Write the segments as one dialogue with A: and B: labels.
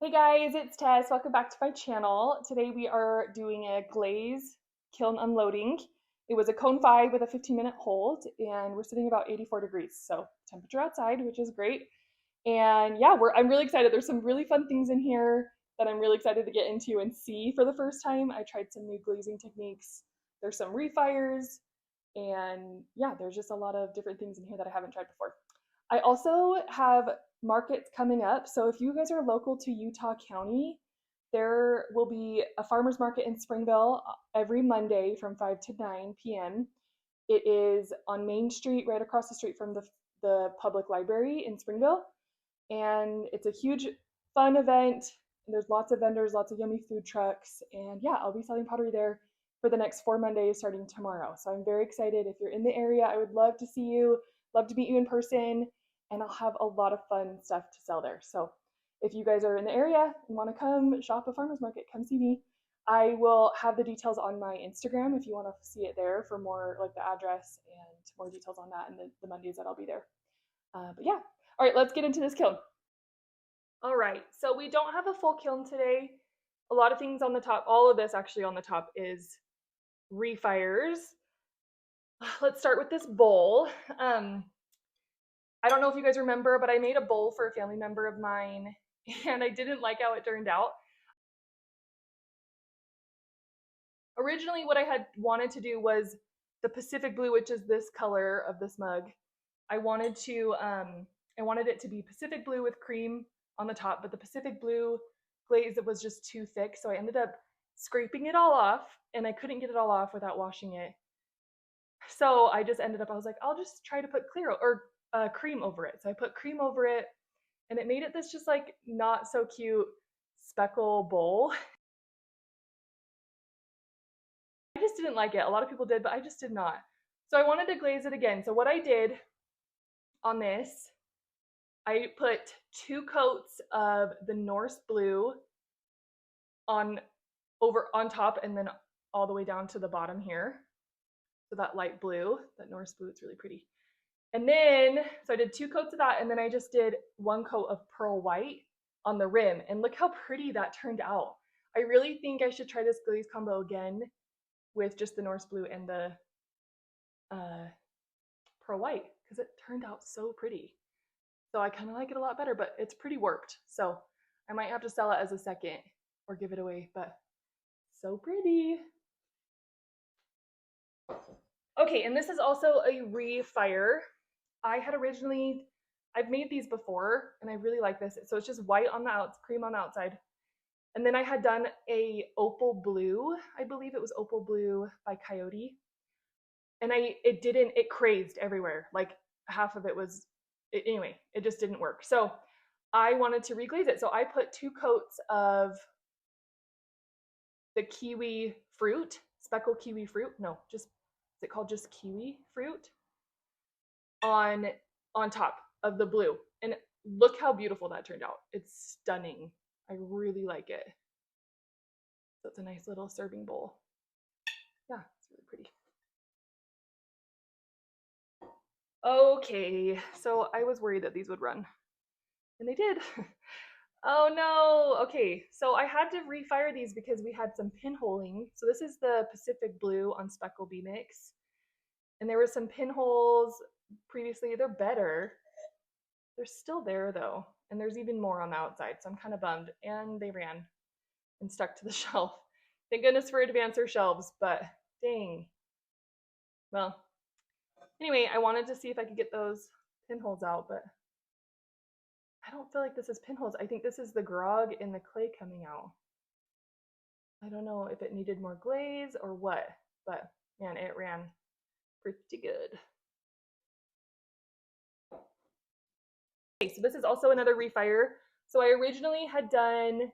A: Hey guys, it's Tess. Welcome back to my channel. Today we are doing a glaze kiln unloading. It was a cone 5 with a 15-minute hold, and we're sitting about 84 degrees, so temperature outside, which is great. And yeah, I'm really excited. There's some really fun things in here that I'm really excited to get into and see for the first time. I tried some new glazing techniques. There's some refires, and yeah, there's just a lot of different things in here that I haven't tried before. I also have markets coming up. So if you guys are local to Utah County, there will be a farmers market in Springville every Monday from 5 to 9 p.m. It is on Main Street, right across the street from the public library in Springville. And it's a huge, fun event. There's lots of vendors, lots of yummy food trucks. And yeah, I'll be selling pottery there for the next 4 Mondays starting tomorrow. So I'm very excited. If you're in the area, I would love to see you, love to meet you in person, and I'll have a lot of fun stuff to sell there. So if you guys are in the area and want to come shop a farmer's market, come see me. I will have the details on my Instagram if you want to see it there for more like the address and more details on that and the Mondays that I'll be there. But yeah, all right, let's get into this kiln. All right, so we don't have a full kiln today. A lot of things on the top, all of this actually on the top is refires. Let's start with this bowl. I don't know if you guys remember, but I made a bowl for a family member of mine and I didn't like how it turned out. Originally, what I had wanted to do was the Pacific Blue, which is this color of this mug. I wanted it to be Pacific Blue with cream on the top, but the Pacific Blue glaze, it was just too thick, so I ended up scraping it all off, and I couldn't get it all off without washing it. So I just ended up, I was like, I'll just try to put cream over it. So I put cream over it, and it made it this just like not so cute speckle bowl. I just didn't like it. A lot of people did, but I just did not. So I wanted to glaze it again. So what I did on this, I put 2 coats of the Norse blue on top and then all the way down to the bottom here. So that light blue, that Norse blue, it's really pretty. And then, so I did 2 coats of that, and then I just did 1 coat of pearl white on the rim. And look how pretty that turned out. I really think I should try this glaze combo again with just the Norse blue and the pearl white because it turned out so pretty. So I kind of like it a lot better, but it's pretty worked. So I might have to sell it as a second or give it away, but so pretty. Okay, and this is also a refire. I've made these before and I really like this. So it's just white on the outside, cream on the outside. And then I had done a opal blue. I believe it was opal blue by Coyote. And it crazed everywhere. Like half of it was, anyway, it just didn't work. So I wanted to reglaze it. So I put 2 coats of the kiwi fruit, speckled kiwi fruit. No, is it called just kiwi fruit? On top of the blue. And look how beautiful that turned out. It's stunning. I really like it. So it's a nice little serving bowl. Yeah, it's really pretty. Okay, so I was worried that these would run, and they did. Oh no, okay, so I had to refire these because we had some pinholing. So this is the Pacific Blue on Speckle Bee Mix, and there were some pinholes previously. They're better. They're still there though, and there's even more on the outside, so I'm kind of bummed. And they ran and stuck to the shelf. Thank goodness for advancer shelves, but dang. Well, anyway, I wanted to see if I could get those pinholes out, but I don't feel like this is pinholes. I think this is the grog in the clay coming out. I don't know if it needed more glaze or what, but man, it ran pretty good. Okay, so this is also another refire. So I originally had done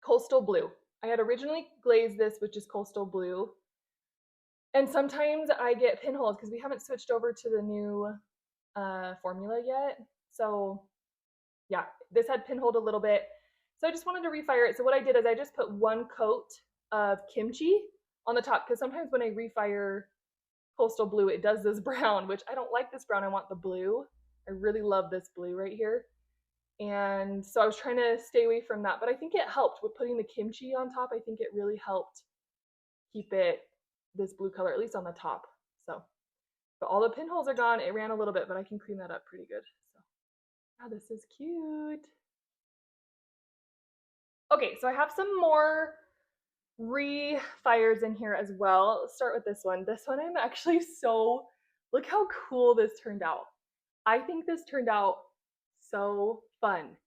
A: coastal blue. I had originally glazed this with just coastal blue. And sometimes I get pinholes because we haven't switched over to the new formula yet. So yeah, this had pinholed a little bit. So I just wanted to refire it. So what I did is I just put 1 coat of kimchi on the top because sometimes when I refire coastal blue, it does this brown, which I don't like this brown. I want the blue. I really love this blue right here. And so I was trying to stay away from that, but I think it helped with putting the kimchi on top. I think it really helped keep it this blue color, at least on the top. So, but all the pinholes are gone. It ran a little bit, but I can clean that up pretty good. So, yeah, this is cute. Okay, so I have some more refires in here as well. Let's start with this one. This one I'm actually so, look how cool this turned out. I think this turned out so fun.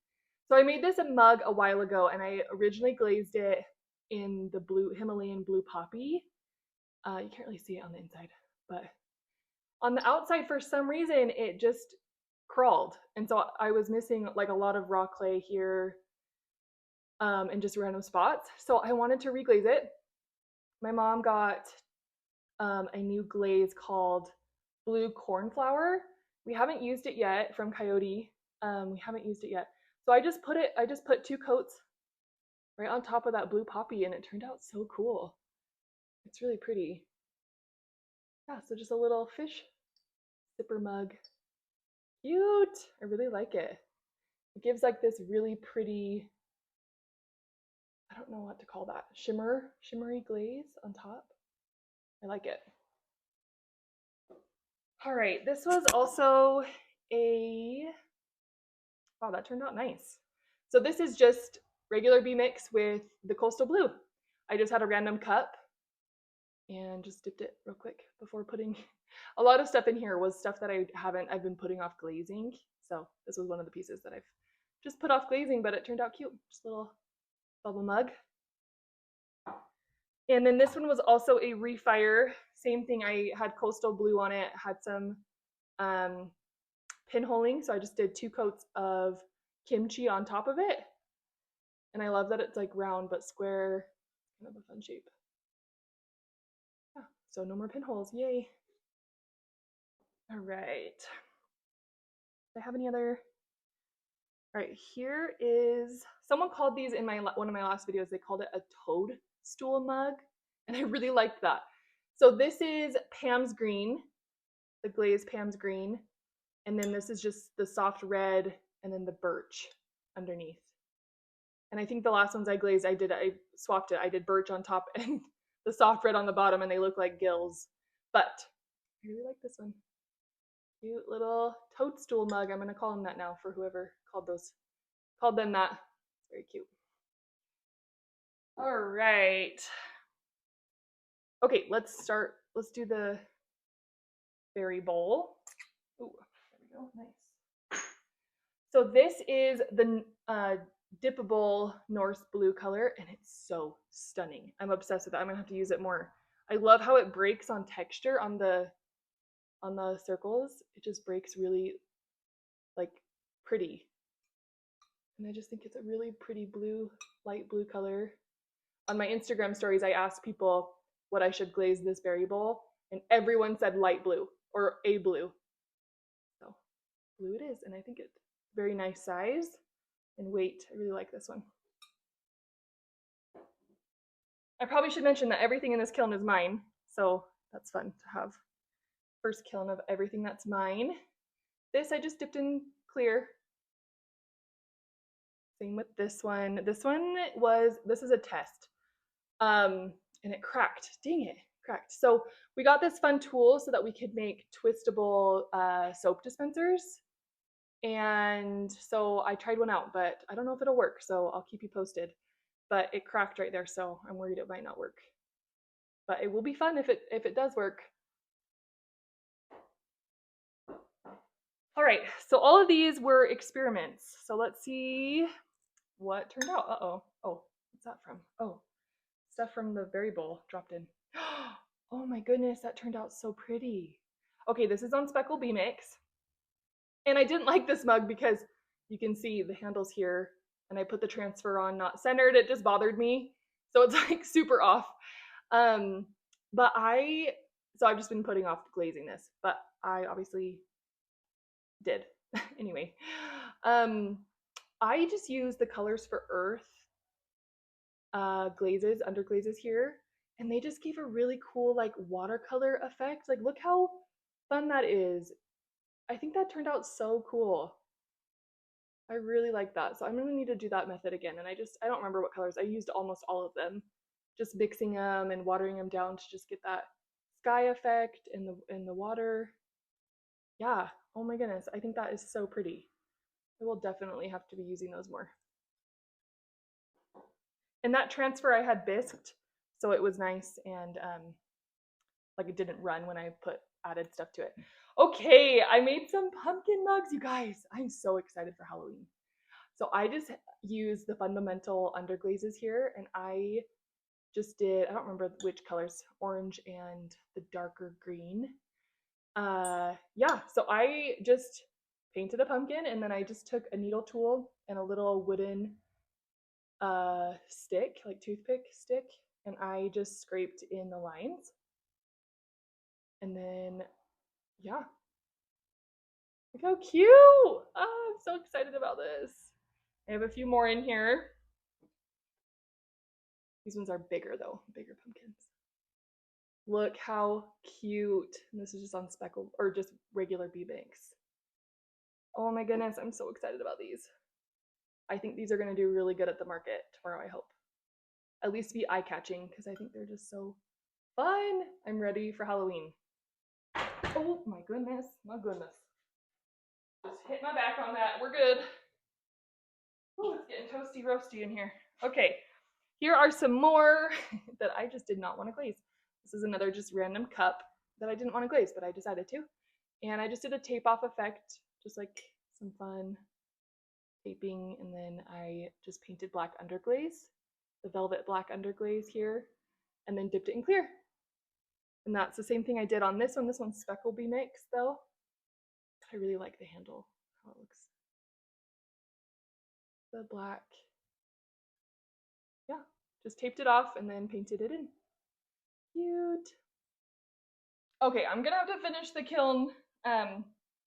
A: So I made this a mug a while ago, and I originally glazed it in the blue Himalayan blue poppy. You can't really see it on the inside, but on the outside, for some reason, it just crawled. And so I was missing like a lot of raw clay here in just random spots. So I wanted to reglaze it. My mom got a new glaze called Blue Cornflower. We haven't used it yet from Coyote. We haven't used it yet. So I just put 2 coats right on top of that blue poppy, and it turned out so cool. It's really pretty. Yeah, so just a little fish sipper mug. Cute. I really like it. It gives like this really pretty, I don't know what to call that, shimmery glaze on top. I like it. All right, this was also wow, that turned out nice. So this is just regular B mix with the coastal blue. I just had a random cup and just dipped it real quick before putting a lot of stuff in here was stuff that I've been putting off glazing. So this was one of the pieces that I've just put off glazing, but it turned out cute. Just a little bubble mug. And then this one was also a refire. Same thing, I had coastal blue on it, had some pinholing. So I just did 2 coats of kimchi on top of it. And I love that it's like round but square, kind of a fun shape. Yeah, so no more pinholes, yay. All right. Do I have any other? All right, here is, someone called these in one of my last videos, they called it a toadstool mug, and I really liked that. So this is Pam's Green, the glazed Pam's Green, and then this is just the soft red and then the birch underneath. And I think the last ones I glazed, I swapped it. I did birch on top and the soft red on the bottom, and they look like gills. But I really like this one. Cute little toadstool mug. I'm gonna call them that now for whoever called them that. It's very cute. All right. Okay, let's do the berry bowl. Ooh, there we go, nice. So this is the dippable Norse blue color, and it's so stunning. I'm obsessed with it. I'm gonna have to use it more. I love how it breaks on texture on the circles. It just breaks really like pretty. And I just think it's a really pretty blue, light blue color. On my Instagram stories, I asked people what I should glaze this berry bowl, and everyone said light blue or a blue. So blue it is, and I think it's very nice size and weight. I really like this one. I probably should mention that everything in this kiln is mine, so that's fun to have. First kiln of everything that's mine. This I just dipped in clear. Same with this one. This is a test. And it cracked. Dang it, cracked. So we got this fun tool so that we could make twistable soap dispensers. And so I tried one out, but I don't know if it'll work, so I'll keep you posted. But it cracked right there, so I'm worried it might not work. But it will be fun if it does work. All right, so all of these were experiments. So let's see what turned out. Uh-oh. Oh, what's that from? Oh, stuff from the berry bowl dropped in. Oh my goodness, that turned out so pretty. Okay, this is on Speckle B Mix. And I didn't like this mug because you can see the handles here, and I put the transfer on not centered. It just bothered me. So it's like super off. But I've just been putting off glazing this, but I obviously did. Anyway, I just use the Colors for Earth glazes, under glazes here, and they just gave a really cool like watercolor effect. Like look how fun that is. I think that turned out so cool. I really like that. So I'm gonna need to do that method again. And I don't remember what colors. I used almost all of them. Just mixing them and watering them down to just get that sky effect in the water. Yeah. Oh my goodness. I think that is so pretty. I will definitely have to be using those more. And that transfer I had bisqued, so it was nice and like it didn't run when I added stuff to it. Okay, I made some pumpkin mugs, you guys. I'm so excited for Halloween. So I just used the fundamental underglazes here, and I just did, I don't remember which colors, orange and the darker green. Yeah, so I just painted a pumpkin, and then I just took a needle tool and a little wooden stick, like toothpick stick, and I just scraped in the lines. And then, yeah, look how cute! Oh, I'm so excited about this. I have a few more in here. These ones are bigger though, bigger pumpkins. Look how cute. And this is just on speckled or just regular bee banks. Oh my goodness, I'm so excited about these. I think these are going to do really good at the market tomorrow, I hope. At least be eye-catching because I think they're just so fun. I'm ready for Halloween. Oh my goodness, my goodness. Just hit my back on that. We're good. Ooh, it's getting toasty roasty in here. Okay, here are some more that I just did not want to glaze. This is another just random cup that I didn't want to glaze, but I decided to. And I just did a tape off effect, just like some fun taping, and then I just painted black underglaze, the velvet black underglaze here, and then dipped it in clear. And that's the same thing I did on this one. This one's Speckle Bee Mix though. I really like the handle, how it looks. The black, yeah, just taped it off and then painted it in. Cute. Okay, I'm gonna have to finish the kiln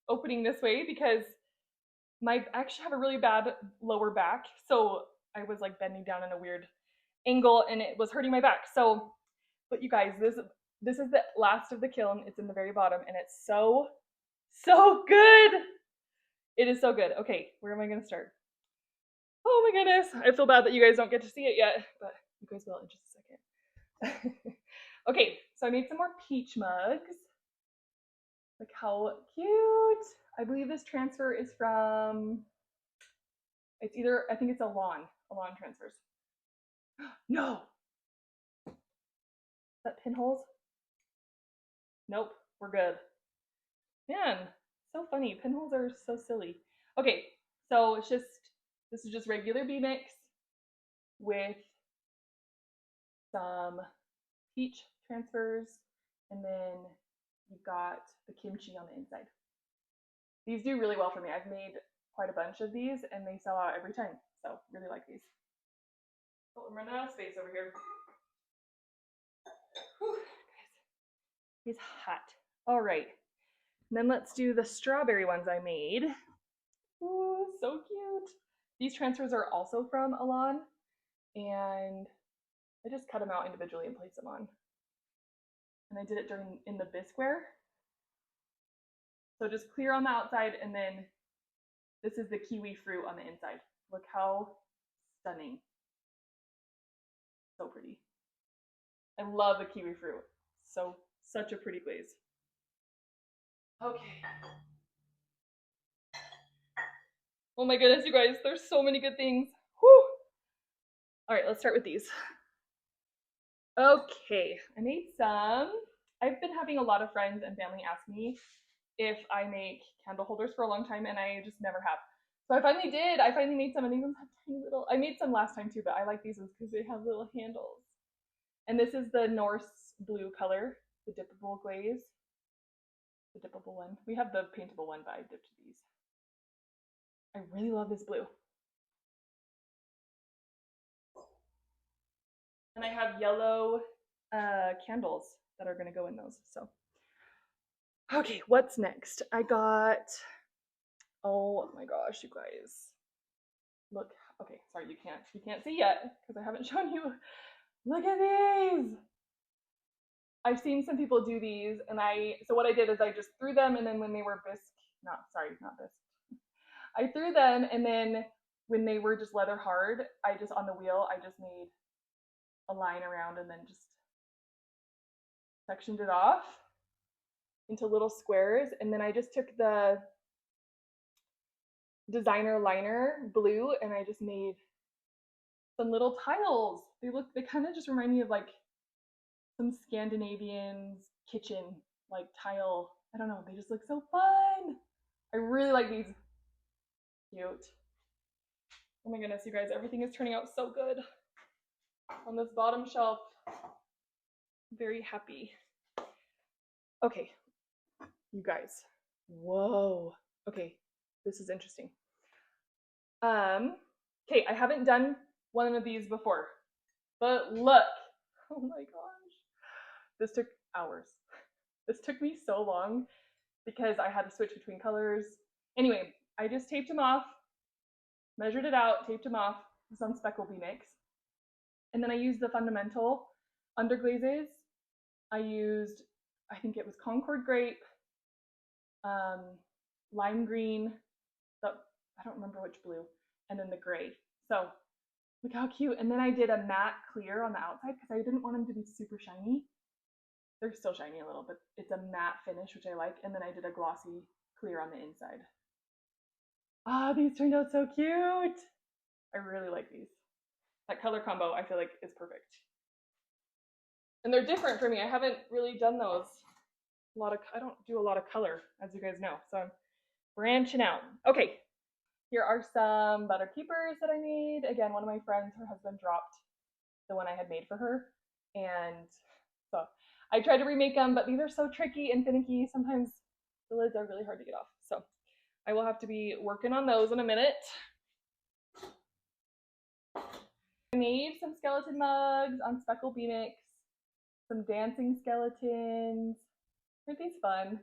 A: opening this way because I actually have a really bad lower back, so I was like bending down in a weird angle and it was hurting my back. So, but you guys, this is the last of the kiln. It's in the very bottom and it's so good. It is so good. Okay, where am I gonna start? Oh my goodness, I feel bad that you guys don't get to see it yet, but you guys will in just a second. Okay, so I made some more peach mugs. Look how cute. I believe this transfer is from, it's either, I think it's Alon transfers. No. Is that pinholes? Nope, we're good. Man, so funny. Pinholes are so silly. Okay, so this is just regular bee mix with some peach transfers, and then you've got the kimchi on the inside. These do really well for me. I've made quite a bunch of these and they sell out every time. So really like these. Oh, I'm running out of space over here. Whew, guys, it's hot. All right. And then let's do the strawberry ones I made. Ooh, so cute. These transfers are also from Alon, and I just cut them out individually and placed them on. And I did it in the bisqueware. So just clear on the outside, and then this is the kiwi fruit on the inside. Look how stunning. So pretty. I love the kiwi fruit. So, such a pretty glaze. Okay. Oh my goodness, you guys, there's so many good things. Whew. All right, let's start with these. Okay, I made some. I've been having a lot of friends and family ask me if I make candle holders for a long time, and I just never have. So I finally did. I finally made some, and these ones have tiny little. I made some last time too, but I like these ones because they have little handles. And this is the Norse blue color, the dippable glaze. The dippable one. We have the paintable one, but I dipped these. I really love this blue. And I have yellow candles that are gonna go in those. So, okay, what's next? I got, oh my gosh, you guys. Look, okay, sorry, you can't see yet because I haven't shown you. Look at these. I've seen some people do these, and so what I did is I just threw them, and then when they were not bisque. I threw them, and then when they were just leather hard, I just on the wheel, I just made a line around and then just sectioned it off into little squares. And then I just took the designer liner blue and I just made some little tiles. They kind of just remind me of like some Scandinavian kitchen like tile. I don't know, they just look so fun. I really like these. Cute. Oh my goodness, you guys, everything is turning out so good on this bottom shelf. Very happy. Okay, you guys. Whoa. Okay, this is interesting. Okay, I haven't done one of these before, but look. Oh my gosh. This took hours. This took me so long because I had to switch between colors. Anyway, I just taped them off, measured it out, taped them off with some speckle bee mix. And then I used the fundamental underglazes. I used, I think it was Concord grape, lime green, I don't remember which blue, and then the gray. So look how cute. And then I did a matte clear on the outside because I didn't want them to be super shiny. They're still shiny a little, but it's a matte finish, which I like. And then I did a glossy clear on the inside. Ah, these turned out so cute. I really like these. That color combo I feel like is perfect. And they're different for me. I haven't really done those. I don't do a lot of color, as you guys know. So I'm branching out. Okay, here are some butter keepers that I made. Again, one of my friends, her husband dropped the one I had made for her. And so I tried to remake them, but these are so tricky and finicky. Sometimes the lids are really hard to get off. So I will have to be working on those in a minute. I made some skeleton mugs on speckle bee mix, some dancing skeletons. Aren't these fun?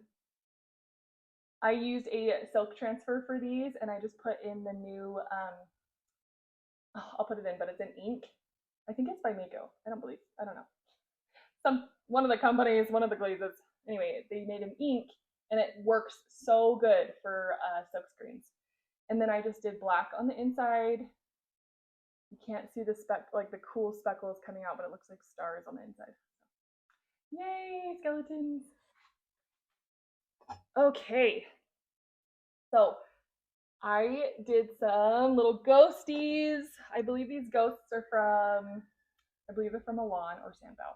A: I used a silk transfer for these, and I just put in the new, I'll put it in, but it's in ink. I think it's by Mako. I don't know. One of the companies, one of the glazes. Anyway, they made an ink, and it works so good for silk screens. And then I just did black on the inside. You can't see the like the cool speckles coming out, but it looks like stars on the inside. Yay, skeletons. Okay, so I did some little ghosties. I believe these ghosts are they're from Milan or Sandbow.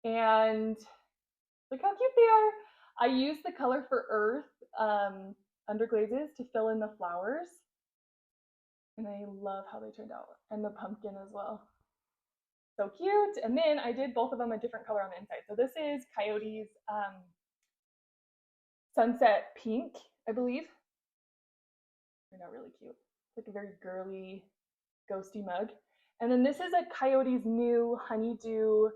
A: And look how cute they are. I used the color for earth underglazes to fill in the flowers. And I love how they turned out. And the pumpkin as well. So cute. And then I did both of them a different color on the inside. So this is Coyote's Sunset Pink, I believe. Turned out really cute. It's like a very girly, ghosty mug. And then this is a Coyote's new honeydew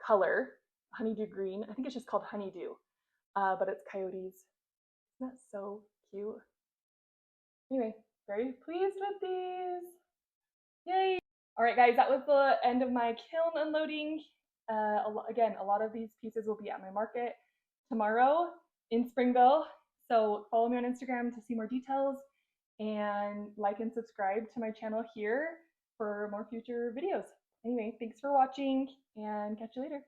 A: color, honeydew green. I think it's just called honeydew, but it's Coyote's. Isn't that so cute? Anyway, very pleased with these. Yay! All right, guys, that was the end of my kiln unloading. Again, a lot of these pieces will be at my market tomorrow in Springville. So follow me on Instagram to see more details, and like and subscribe to my channel here for more future videos. Anyway, thanks for watching, and catch you later.